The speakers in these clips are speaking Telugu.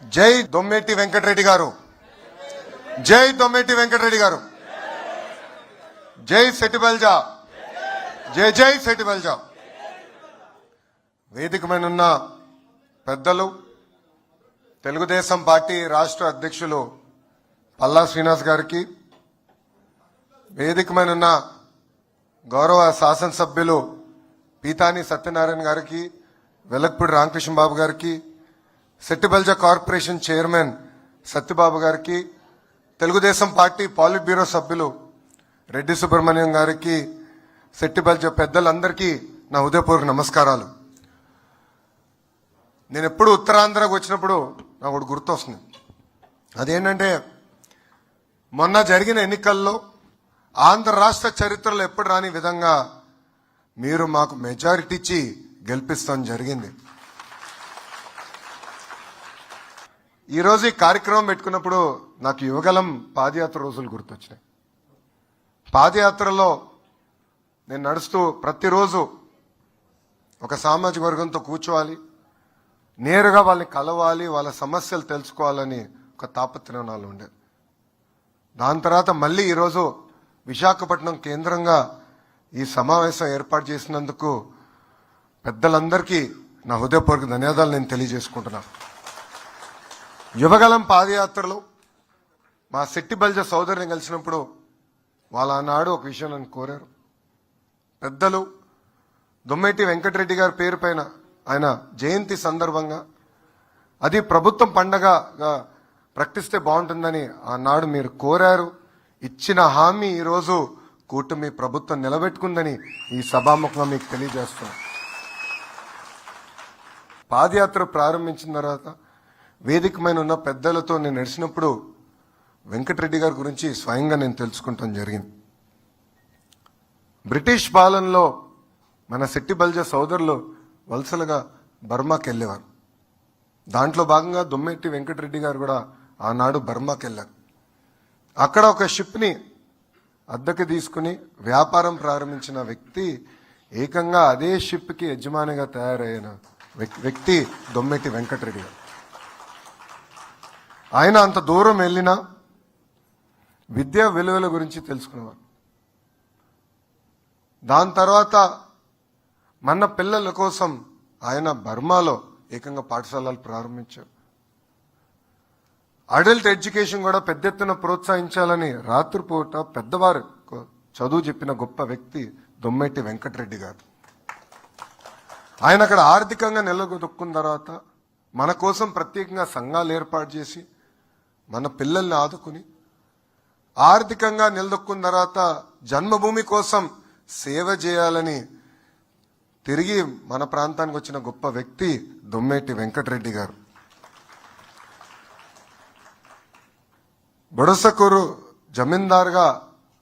జై దొమ్మేటి వెంకటరెడ్డి గారు, జై దొమ్మేటి వెంకటరెడ్డి గారు, జై సెటిబల్జా, జై జై సెటిబల్జా. వేదిక మీద ఉన్న పెద్దలు, తెలుగుదేశం పార్టీ రాష్ట్ర అధ్యక్షులు పల్లా శ్రీనివాస్ గారికి, వేదిక మీద ఉన్న గౌరవ శాసనసభ్యులు పీతాని సత్యనారాయణ గారికి, వెలక్పూడి రామకృష్ణ బాబు గారికి, సెట్టిబల్జా కార్పొరేషన్ చైర్మన్ సత్యబాబు గారికి, తెలుగుదేశం పార్టీ పాలిట్ బ్యూరో సభ్యులు రెడ్డి సుబ్రహ్మణ్యం గారికి, సెట్టిబల్జా పెద్దలందరికీ నా హృదయపూర్వక నమస్కారాలు. నేను ఎప్పుడు ఉత్తరాంధ్రకు వచ్చినప్పుడు నాకు ఒకటి గుర్తొస్తుంది. అదేంటంటే, మొన్న జరిగిన ఎన్నికల్లో ఆంధ్ర రాష్ట్ర చరిత్రలో ఎప్పుడు రాని విధంగా మీరు మాకు మెజారిటీ ఇచ్చి గెలిపిస్తాం జరిగింది. ఈరోజు ఈ కార్యక్రమం పెట్టుకున్నప్పుడు నాకు యువగలం పాదయాత్ర రోజులు గుర్తొచ్చినాయి. పాదయాత్రలో నేను నడుస్తూ ప్రతిరోజు ఒక సామాజిక వర్గంతో కూర్చోవాలి, నేరుగా వాళ్ళని కలవాలి, వాళ్ళ సమస్యలు తెలుసుకోవాలని ఒక తాపత్రయం నాలో ఉండేది. దాని తర్వాత మళ్ళీ ఈరోజు విశాఖపట్నం కేంద్రంగా ఈ సమావేశం ఏర్పాటు చేసినందుకు పెద్దలందరికీ నా హృదయపూర్వక ధన్యవాదాలు నేను తెలియజేసుకుంటున్నాను. యువగలం పాదయాత్రలో మా సెట్టిబల్జా సోదరుని కలిసినప్పుడు వాళ్ళ ఆనాడు ఒక విషయం నన్ను కోరారు. పెద్దలు దొమ్మేటి వెంకటరెడ్డి గారి పేరు పైన ఆయన జయంతి సందర్భంగా అది ప్రభుత్వం పండగగా ప్రకటిస్తే బాగుంటుందని ఆనాడు మీరు కోరారు. ఇచ్చిన హామీ ఈరోజు కూటమి ప్రభుత్వం నిలబెట్టుకుందని ఈ సభాముఖంగా మీకు తెలియజేస్తున్నాను. పాదయాత్ర ప్రారంభించిన తర్వాత వేదికమైన ఉన్న పెద్దలతో నేను నడిచినప్పుడు వెంకటరెడ్డి గారి గురించి స్వయంగా నేను తెలుసుకుంటాం జరిగింది. బ్రిటిష్ పాలనలో మన సెట్టిబల్జా సోదరులు వలసలుగా బర్మాకి వెళ్ళేవారు. దాంట్లో భాగంగా దొమ్మేటి వెంకటరెడ్డి గారు కూడా ఆనాడు బర్మాకి వెళ్ళారు. అక్కడ ఒక షిప్ని అద్దెకి తీసుకుని వ్యాపారం ప్రారంభించిన వ్యక్తి, ఏకంగా అదే షిప్కి యజమానిగా తయారైన వ్యక్తి దొమ్మేటి వెంకటరెడ్డి గారు. ఆయన అంత దూరం వెళ్ళినా విద్యా విలువల గురించి తెలుసుకునేవారు. దాని తర్వాత మన పిల్లల కోసం ఆయన బర్మాలో ఏకంగా పాఠశాలలు ప్రారంభించారు. అడల్ట్ ఎడ్యుకేషన్ కూడా పెద్ద ఎత్తున ప్రోత్సహించాలని రాత్రిపూట పెద్దవారు చదువు చెప్పిన గొప్ప వ్యక్తి దొమ్మేటి వెంకటరెడ్డి గారు. ఆయన అక్కడ ఆర్థికంగా నిలదొక్కున్న తర్వాత మన కోసం ప్రత్యేకంగా సంఘాలు ఏర్పాటు చేసి మన పిల్లల్ని ఆదుకుని ఆర్థికంగా నిలదొక్కున్న తర్వాత జన్మభూమి కోసం సేవ చేయాలని తిరిగి మన ప్రాంతానికి వచ్చిన గొప్ప వ్యక్తి దొమ్మేటి వెంకటరెడ్డి గారు. బొడసకూరు జమీందారుగా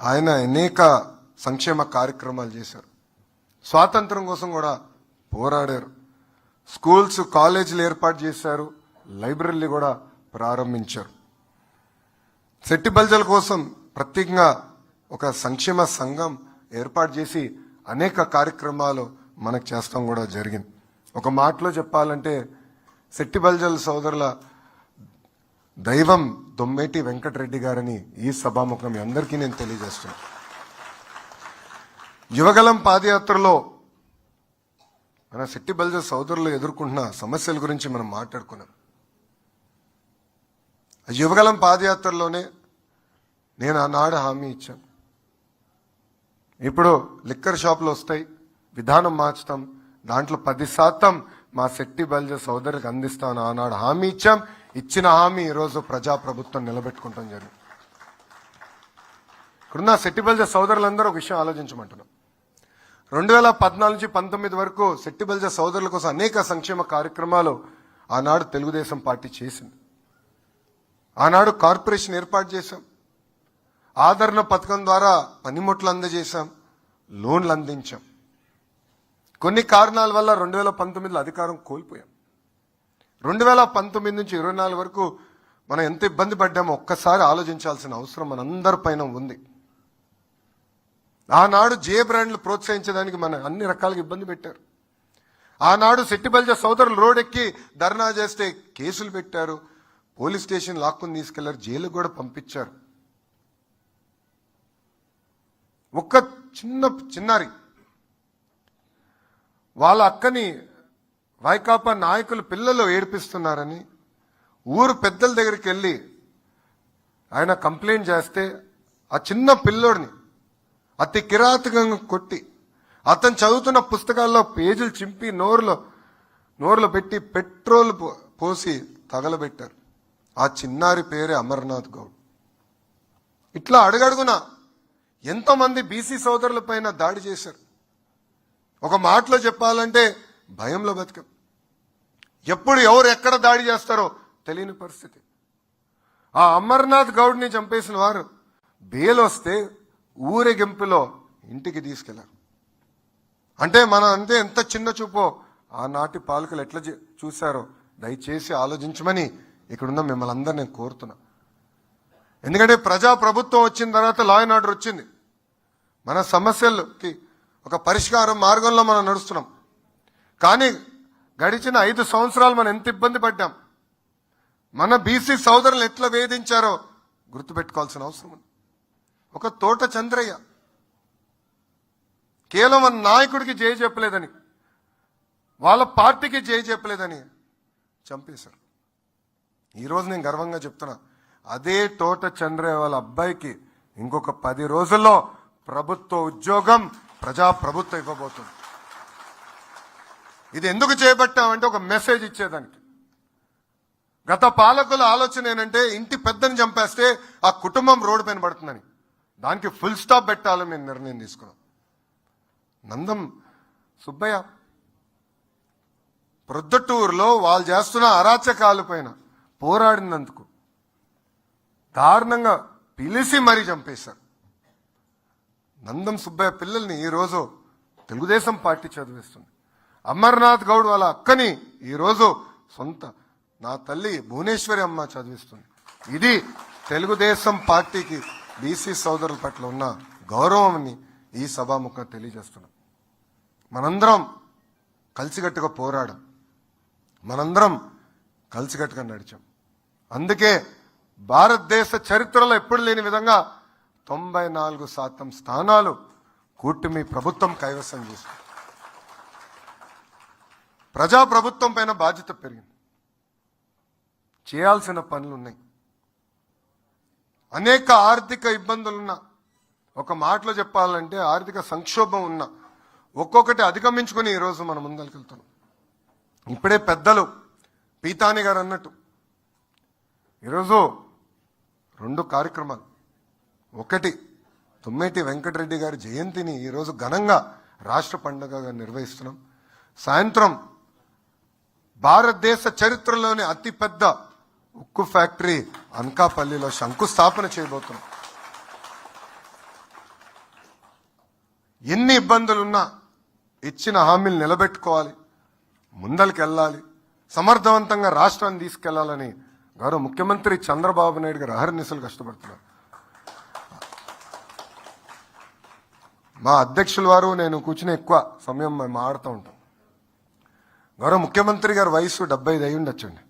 ఆయన అనేక సంక్షేమ కార్యక్రమాలు చేశారు. స్వాతంత్రం కోసం కూడా పోరాడారు. స్కూల్స్, కాలేజీలు ఏర్పాటు చేశారు. లైబ్రరీలు కూడా ప్రారంభించారు. సెట్టిబల్జాల కోసం ప్రత్యేకంగా ఒక సంక్షేమ సంఘం ఏర్పాటు చేసి అనేక కార్యక్రమాలు మనకు చేస్తాం కూడా జరిగింది. ఒక మాటలో చెప్పాలంటే సెట్టిబల్జాల సోదరుల దైవం దొమ్మేటి వెంకటరెడ్డి గారని ఈ సభాముఖం మీ అందరికీ నేను తెలియజేస్తున్నాను. యువగలం పాదయాత్రలో మన సెట్టిబల్జా సోదరులు ఎదుర్కొంటున్న సమస్యల గురించి మనం మాట్లాడుకున్నాం. యువగలం పాదయాత్రలోనే నేను ఆనాడు హామీ ఇచ్చాను. ఇప్పుడు లిక్కర్ షాపులు వస్తాయి, విధానం మార్చుతాం, దాంట్లో 10% మా సెట్టిబల్జా సోదరులకు అందిస్తాను ఆనాడు హామీ ఇచ్చాం. ఇచ్చిన హామీ ఈరోజు ప్రజాప్రభుత్వం నిలబెట్టుకుంటాం జరిగింది. ఇక్కడున్న సెట్టిబల్జా సోదరులందరూ ఒక విషయం ఆలోచించమంటున్నాం. 2014 నుంచి 19 వరకు సెట్టిబల్జా సోదరుల కోసం అనేక సంక్షేమ కార్యక్రమాలు ఆనాడు తెలుగుదేశం పార్టీ చేసింది. ఆనాడు కార్పొరేషన్ ఏర్పాటు చేశాం. ఆదరణ పథకం ద్వారా పనిముట్లు అందజేశాం, లోన్లు అందించాం. కొన్ని కారణాల వల్ల 2019లో అధికారం కోల్పోయాం. 2019 నుంచి 24 వరకు మనం ఎంత ఇబ్బంది పడ్డామో ఒక్కసారి ఆలోచించాల్సిన అవసరం మనందరి పైన ఉంది. ఆనాడు జే బ్రాండ్లు ప్రోత్సహించడానికి మన అన్ని రకాలుగా ఇబ్బంది పెట్టారు. ఆనాడు సెట్టిబల్జా సోదరులు రోడ్డెక్కి ధర్నా చేస్తే కేసులు పెట్టారు. పోలీస్ స్టేషన్ లాక్కుని తీసుకెళ్లారు, జైలుకు కూడా పంపించారు. ఒక్క చిన్నారి వాళ్ళ అక్కని వైకాపా నాయకులు పిల్లలు ఏడిపిస్తున్నారని ఊరు పెద్దల దగ్గరికి వెళ్ళి ఆయన కంప్లైంట్ చేస్తే ఆ చిన్న పిల్లోడిని అతి కిరాతకంగా కొట్టి అతను చదువుతున్న పుస్తకాల్లో పేజీలు చింపి నోరులో పెట్టి పెట్రోల్ పోసి తగలబెట్టారు. ఆ చిన్నారి పేరే అమర్నాథ్ గౌడ్. ఇట్లా అడుగడుగున ఎంతోమంది బీసీ సోదరుల పైన దాడి చేశారు. ఒక మాటలో చెప్పాలంటే భయంలో బతికాం. ఎప్పుడు ఎవరు ఎక్కడ దాడి చేస్తారో తెలియని పరిస్థితి. ఆ అమర్నాథ్ గౌడ్ని చంపేసిన వారు బెయిల్ వస్తే ఊరేగింపులో ఇంటికి తీసుకెళ్లారు. అంటే ఎంత చిన్న చూపో ఆనాటి పాలకులు ఎట్లా చూశారో దయచేసి ఆలోచించమని ఇక్కడున్న మిమ్మల్ని అందరూ నేను కోరుతున్నా. ఎందుకంటే ప్రజా ప్రభుత్వం వచ్చిన తర్వాత లా అండ్ ఆర్డర్ వచ్చింది. మన సమస్యలకి ఒక పరిష్కారం మార్గంలో మనం నడుస్తున్నాం. కానీ గడిచిన 5 సంవత్సరాలు మనం ఎంత ఇబ్బంది పడ్డాం, మన బీసీ సోదరులను ఎట్లా వేధించారో గుర్తుపెట్టుకోవాల్సిన అవసరం ఉంది. ఒక తోట చంద్రయ్య కేవలం మన నాయకుడికి జయ చెప్పలేదని, వాళ్ళ పార్టీకి జయ చెప్పలేదని చంపేశారు. ఈరోజు నేను గర్వంగా చెప్తున్నా, అదే తోట చంద్రయ్య వాళ్ళ అబ్బాయికి ఇంకొక 10 రోజుల్లో ప్రభుత్వ ఉద్యోగం ప్రజాప్రభుత్వం ఇవ్వబోతుంది. ఇది ఎందుకు చేపట్టామంటే ఒక మెసేజ్ ఇచ్చేదానికి. గత పాలకుల ఆలోచన ఏంటంటే ఇంటి పెద్దని చంపేస్తే ఆ కుటుంబం రోడ్డు పైన పడుతుందని. దానికి ఫుల్ స్టాప్ పెట్టాలని మేము నిర్ణయం తీసుకున్నాం. నందం సుబ్బయ్య ప్రొద్దుటూరులో వాళ్ళు చేస్తున్న అరాచకాల పైన పోరాడినందుకు దారుణంగా పిలిచి మరీ చంపేశారు. నందం సుబ్బయ్య పిల్లల్ని ఈరోజు తెలుగుదేశం పార్టీ చదివిస్తుంది. అమర్నాథ్ గౌడ్ వాళ్ళ అక్కని ఈరోజు సొంత నా తల్లి భువనేశ్వరి అమ్మ చదివిస్తుంది. ఇది తెలుగుదేశం పార్టీకి బీసీ సోదరుల పట్ల ఉన్న గౌరవాన్ని ఈ సభాముఖంగా తెలియజేస్తున్నాం. మనందరం కలిసికట్టుగా పోరాడం, మనందరం కలిసికట్టుగా నడిచాం. అందుకే భారతదేశ చరిత్రలో ఎప్పుడు లేని విధంగా 94% స్థానాలు కూటమి ప్రభుత్వం కైవసం చేస్తుంది. ప్రజాప్రభుత్వం పైన బాధ్యత పెరిగింది. చేయాల్సిన పనులున్నాయి. అనేక ఆర్థిక ఇబ్బందులున్నా, ఒక మాటలో చెప్పాలంటే ఆర్థిక సంక్షోభం ఉన్నా ఒక్కొక్కటి అధిగమించుకుని ఈరోజు మనం ముందరికెళ్తున్నాం. ఇప్పుడే పెద్దలు పీతాని గారు అన్నట్టు ఈరోజు 2 కార్యక్రమాలు. ఒకటి తుమ్మేటి వెంకటరెడ్డి గారి జయంతిని ఈరోజు ఘనంగా రాష్ట్ర పండుగగా నిర్వహిస్తున్నాం. సాయంత్రం భారతదేశ చరిత్రలోని అతిపెద్ద ఉక్కు ఫ్యాక్టరీ అనకాపల్లిలో శంకుస్థాపన చేయబోతున్నాం. ఎన్ని ఇబ్బందులున్నా ఇచ్చిన హామీలు నిలబెట్టుకోవాలి, ముందరికి వెళ్ళాలి, సమర్థవంతంగా రాష్ట్రాన్ని తీసుకెళ్లాలని గౌరవ ముఖ్యమంత్రి చంద్రబాబు నాయుడు గారు అహర్నిశలు కష్టపడుతున్నారు. మా అధ్యక్షుల వారు నేను కూర్చుని ఎక్కువ సమయం మేము ఆడుతూ ఉంటాం. గౌరవ ముఖ్యమంత్రి గారి వయసు 75 అయి ఉండొచ్చండి.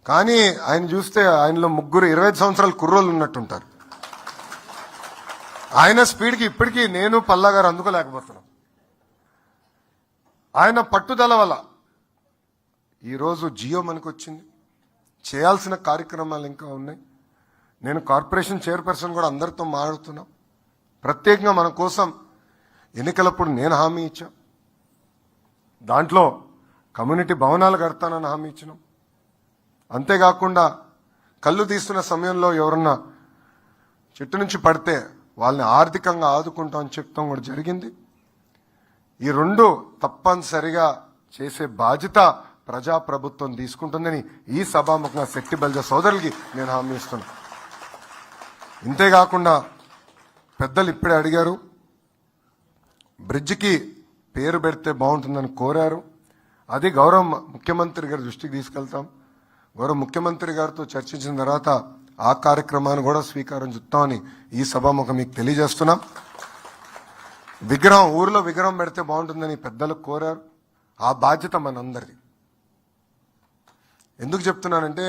కానీ ఆయన చూస్తే ఆయనలో 25 సంవత్సరాల కుర్రోళ్ళు ఉన్నట్టుంటారు. ఆయన స్పీడ్కి ఇప్పటికీ నేను పల్లా గారు అందుకోలేకపోతున్నాం. ఆయన పట్టుదల వల్ల ఈరోజు జియో మనకు వచ్చింది. చేయాల్సిన కార్యక్రమాలు ఇంకా ఉన్నాయి. నేను కార్పొరేషన్ చైర్పర్సన్ కూడా అందరితో మాట్లాడుతున్నాం. ప్రత్యేకంగా మన కోసం ఎన్నికలప్పుడు నేను హామీ ఇచ్చా. దాంట్లో కమ్యూనిటీ భవనాలు కడతానని హామీ ఇచ్చినాం. అంతేకాకుండా కళ్ళు తీస్తున్న సమయంలో ఎవరన్నా చెట్టు నుంచి పడితే వాళ్ళని ఆర్థికంగా ఆదుకుంటామని చెప్తాం కూడా జరిగింది. ఈ 2 తప్పనిసరిగా చేసే బాధ్యత ప్రజాప్రభుత్వం తీసుకుంటుందని ఈ సభాముఖంగా శెట్టి బల్జ సోదరులకి నేను హామీ ఇస్తున్నా. ఇంతేకాకుండా పెద్దలు ఇప్పుడే అడిగారు, బ్రిడ్జికి పేరు పెడితే బాగుంటుందని కోరారు. అది గౌరవ ముఖ్యమంత్రి గారి దృష్టికి తీసుకెళ్తాం. గౌరవ ముఖ్యమంత్రి గారితో చర్చించిన తర్వాత ఆ కార్యక్రమాన్ని కూడా స్వీకారం చుట్టామని ఈ సభాముఖం మీకు తెలియజేస్తున్నాం. ఊరిలో విగ్రహం పెడితే బాగుంటుందని పెద్దలు కోరారు. ఆ బాధ్యత మనందరిది. ఎందుకు చెప్తున్నానంటే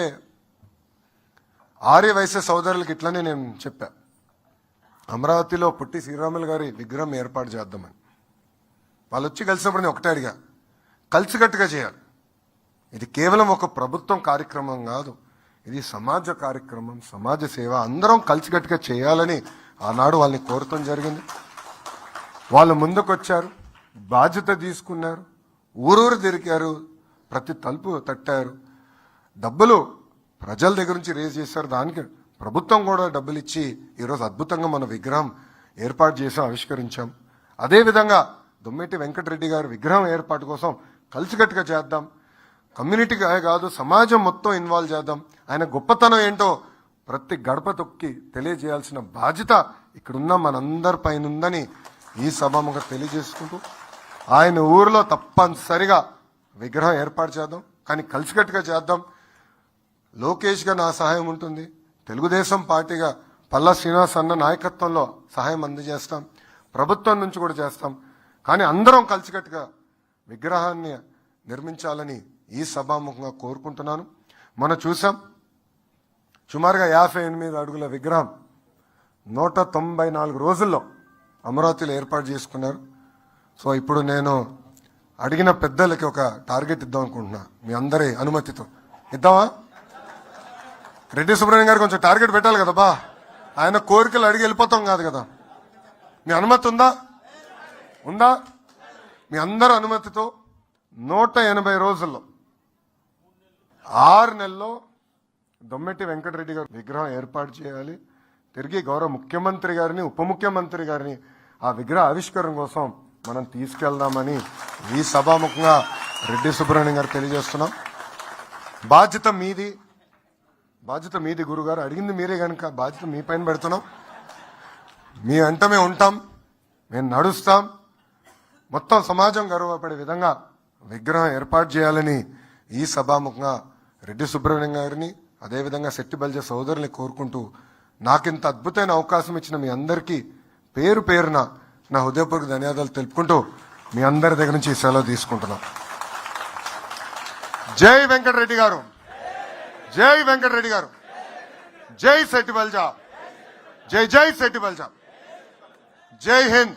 ఆర్యవైశ్య సోదరులకి ఇట్లనే నేను చెప్పా, అమరావతిలో పుట్టి శ్రీరాములు గారి విగ్రహం ఏర్పాటు చేద్దామని. వాళ్ళు వచ్చి కలిసినప్పుడు నేను ఒకటే అడిగా, కలిసికట్టుగా చేయాలి. ఇది కేవలం ఒక ప్రభుత్వం కార్యక్రమం కాదు, ఇది సమాజ కార్యక్రమం, సమాజ సేవ. అందరం కలిసికట్టుగా చేయాలని ఆనాడు వాళ్ళని కోరటం జరిగింది. వాళ్ళు ముందుకొచ్చారు, బాధ్యత తీసుకున్నారు, ఊరూరు తిరిగారు, ప్రతి తలుపు తట్టారు, డబ్బులు ప్రజల దగ్గర నుంచి రేజ్ చేశారు. దానికి ప్రభుత్వం కూడా డబ్బులు ఇచ్చి ఈరోజు అద్భుతంగా మన విగ్రహం ఏర్పాటు చేసాం, ఆవిష్కరించాం. అదేవిధంగా దొమ్మెట్టి వెంకటరెడ్డి గారి విగ్రహం ఏర్పాటు కోసం కలిసికట్టుగా చేద్దాం. కమ్యూనిటీగా కాదు, సమాజం మొత్తం ఇన్వాల్వ్ చేద్దాం. ఆయన గొప్పతనం ఏంటో ప్రతి గడప తొక్కి తెలియజేయాల్సిన బాధ్యత ఇక్కడున్న మనందరి పైన ఉందని ఈ సభముగా తెలియజేసుకుంటూ, ఆయన ఊరిలో తప్పనిసరిగా విగ్రహం ఏర్పాటు చేద్దాం, కానీ కలిసికట్టుగా చేద్దాం. లోకేష్గా నా సహాయం ఉంటుంది, తెలుగుదేశం పార్టీగా పల్లా శ్రీనివాస్ అన్న నాయకత్వంలో సహాయం అందజేస్తాం, ప్రభుత్వం నుంచి కూడా చేస్తాం. కానీ అందరం కలిసికట్టుగా విగ్రహాన్ని నిర్మించాలని ఈ సభాముఖంగా కోరుకుంటున్నాను. మనం చూసాం, సుమారుగా 58 అడుగుల విగ్రహం 194 రోజుల్లో అమరావతిలో ఏర్పాటు చేసుకున్నారు. సో ఇప్పుడు నేను అడిగిన పెద్దలకి ఒక టార్గెట్ ఇద్దాం అనుకుంటున్నా, మీ అందరి అనుమతితో. ఇద్దామా? రెడ్డి సుబ్రహ్మణ్యం గారు కొంచెం టార్గెట్ పెట్టాలి కదా బా, ఆయన కోరికలు అడిగి వెళ్ళిపోతాం కాదు కదా. మీ అనుమతి ఉందా? ఉందా? మీ అందరి అనుమతితో 180 రోజుల్లో 6 నెలల్లో దొమ్మెట్టి వెంకటరెడ్డి గారు విగ్రహం ఏర్పాటు చేయాలి. తిరిగి గౌరవ ముఖ్యమంత్రి గారిని, ఉప ముఖ్యమంత్రి గారిని ఆ విగ్రహ ఆవిష్కరణ కోసం మనం తీసుకెళ్దామని ఈ సభాముఖంగా రెడ్డి సుబ్రహ్మణ్యం గారు తెలియజేస్తున్నాం. బాధ్యత మీది, బాధ్యత మీది గురుగారు, అడిగింది మీరే కనుక బాధ్యత మీ పైన పెడుతున్నాం. మీ వెంట మేము ఉంటాం, మేము నడుస్తాం. మొత్తం సమాజం గర్వపడే విధంగా విగ్రహం ఏర్పాటు చేయాలని ఈ సభాముఖంగా రెడ్డి సుబ్రహ్మణ్యం గారిని, అదేవిధంగా శెట్టి బల్జ సోదరుల్ని కోరుకుంటూ, నాకింత అద్భుతమైన అవకాశం ఇచ్చిన మీ అందరికీ పేరు పేరున నా హృదయపూర్వక ధన్యవాదాలు తెలుపుకుంటూ మీ అందరి దగ్గర నుంచి సెలవు తీసుకుంటున్నాం. జై వెంకటరెడ్డి గారు, జై వెంకటరెడ్డి గారు, జై శెట్టి బల్జ, జై జై శెట్టి బల్జ, జై హింద్.